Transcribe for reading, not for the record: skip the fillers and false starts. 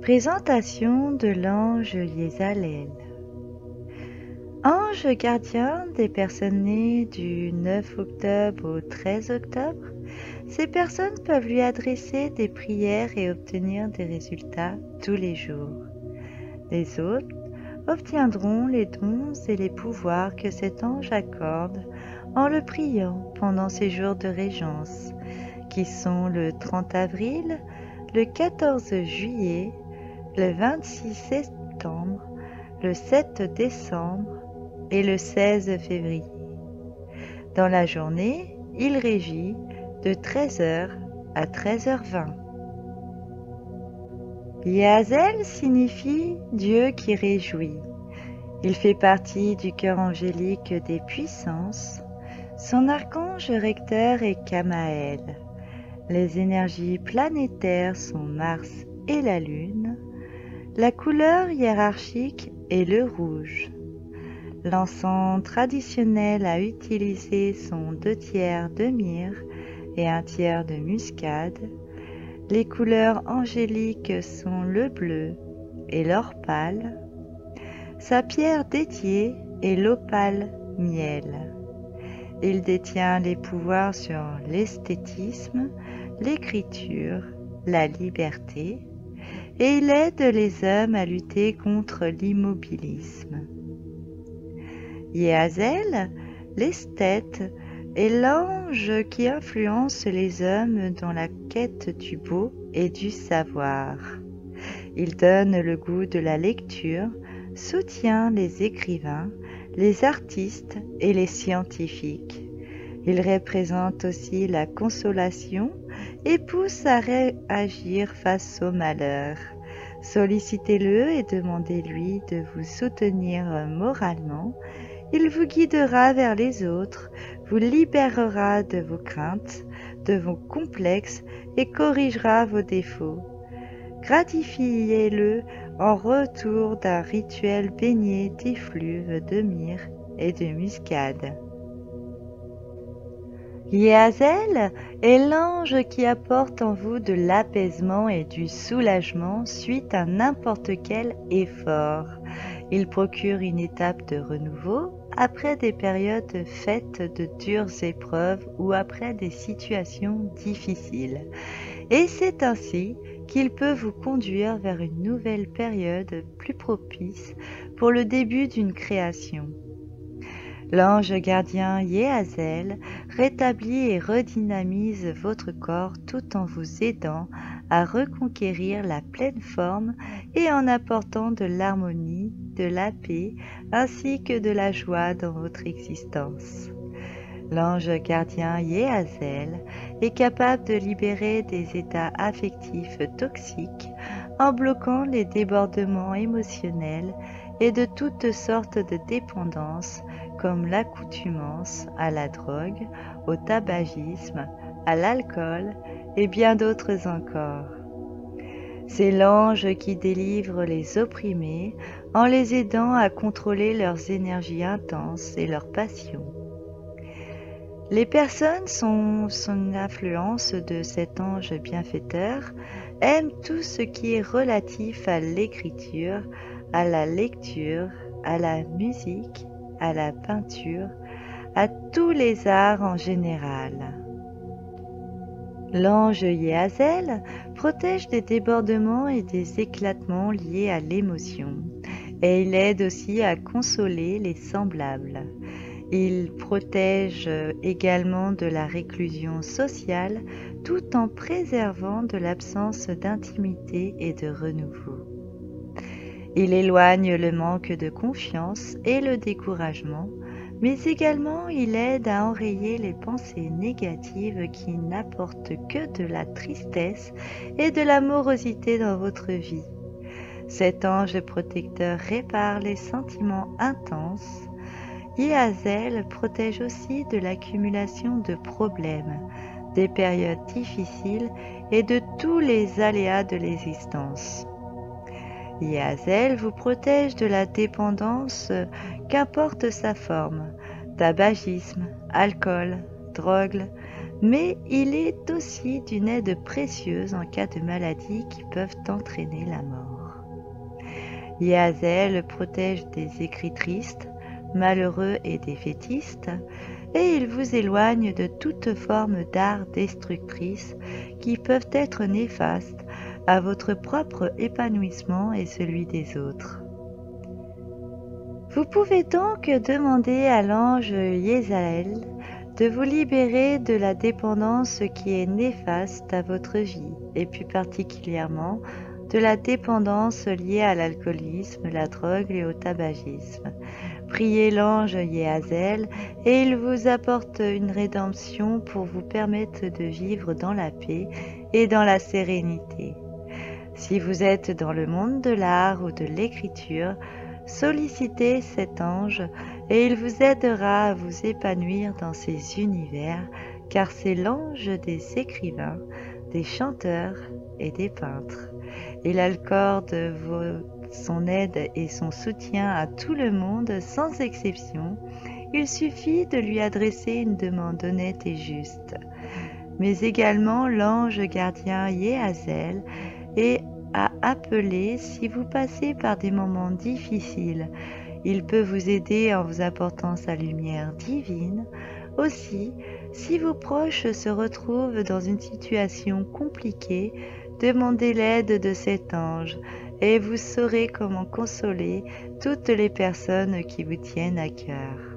Présentation de l'ange Yézalel. Ange gardien des personnes nées du 9 octobre au 13 octobre, ces personnes peuvent lui adresser des prières et obtenir des résultats tous les jours. Les autres obtiendront les dons et les pouvoirs que cet ange accorde en le priant pendant ces jours de régence, qui sont le 30 avril, le 14 juillet, le 26 septembre, le 7 décembre et le 16 février. Dans la journée, il régit de 13h à 13h20. Yazel signifie Dieu qui réjouit. Il fait partie du cœur angélique des puissances. Son archange recteur est Kamaël. Les énergies planétaires sont Mars et la Lune. La couleur hiérarchique est le rouge. L'encens traditionnel à utiliser sont 2/3 de myrrhe et 1/3 de muscade. Les couleurs angéliques sont le bleu et l'or pâle. Sa pierre dédiée est l'opale miel. Il détient les pouvoirs sur l'esthétisme, l'écriture, la liberté, et il aide les hommes à lutter contre l'immobilisme. Yazel, l'esthète, est l'ange qui influence les hommes dans la quête du beau et du savoir. Il donne le goût de la lecture, soutient les écrivains, les artistes et les scientifiques. Il représente aussi la consolation et pousse à réagir face au malheur. Sollicitez-le et demandez-lui de vous soutenir moralement. Il vous guidera vers les autres, vous libérera de vos craintes, de vos complexes et corrigera vos défauts. Gratifiez-le en retour d'un rituel baigné d'effluves de myrrhe et de muscade. Yazel est l'ange qui apporte en vous de l'apaisement et du soulagement suite à n'importe quel effort. Il procure une étape de renouveau après des périodes faites de dures épreuves ou après des situations difficiles. Et c'est ainsi qu'il peut vous conduire vers une nouvelle période plus propice pour le début d'une création. L'ange gardien Yazel rétablit et redynamise votre corps tout en vous aidant à reconquérir la pleine forme et en apportant de l'harmonie, de la paix ainsi que de la joie dans votre existence. L'ange gardien Yazel est capable de libérer des états affectifs toxiques en bloquant les débordements émotionnels et de toutes sortes de dépendances comme l'accoutumance à la drogue, au tabagisme, à l'alcool et bien d'autres encore. C'est l'ange qui délivre les opprimés en les aidant à contrôler leurs énergies intenses et leurs passions. Les personnes sous l'influence de cet ange bienfaiteur aiment tout ce qui est relatif à l'écriture, à la lecture, à la musique, à la peinture, à tous les arts en général. L'ange Yazel protège des débordements et des éclatements liés à l'émotion, et il aide aussi à consoler les semblables. Il protège également de la réclusion sociale tout en préservant de l'absence d'intimité et de renouveau. Il éloigne le manque de confiance et le découragement, mais également il aide à enrayer les pensées négatives qui n'apportent que de la tristesse et de la morosité dans votre vie. Cet ange protecteur répare les sentiments intenses. Yazel protège aussi de l'accumulation de problèmes, des périodes difficiles et de tous les aléas de l'existence. Yazel vous protège de la dépendance, qu'importe sa forme, tabagisme, alcool, drogue, mais il est aussi d'une aide précieuse en cas de maladies qui peuvent entraîner la mort. Yazel protège des écrits tristes, malheureux et défaitistes, et il vous éloigne de toute forme d'art destructrice qui peuvent être néfastes à votre propre épanouissement et celui des autres. Vous pouvez donc demander à l'ange Yezaël de vous libérer de la dépendance qui est néfaste à votre vie, et plus particulièrement de la dépendance liée à l'alcoolisme, la drogue et au tabagisme. Priez l'ange Yehazel et il vous apporte une rédemption pour vous permettre de vivre dans la paix et dans la sérénité. Si vous êtes dans le monde de l'art ou de l'écriture, sollicitez cet ange et il vous aidera à vous épanouir dans ces univers, car c'est l'ange des écrivains, des chanteurs et des peintres. Il accorde son aide et son soutien à tout le monde sans exception. Il suffit de lui adresser une demande honnête et juste. Mais également l'ange gardien Yehazel est à appeler si vous passez par des moments difficiles. Il peut vous aider en vous apportant sa lumière divine. Aussi, si vos proches se retrouvent dans une situation compliquée, demandez l'aide de cet ange et vous saurez comment consoler toutes les personnes qui vous tiennent à cœur.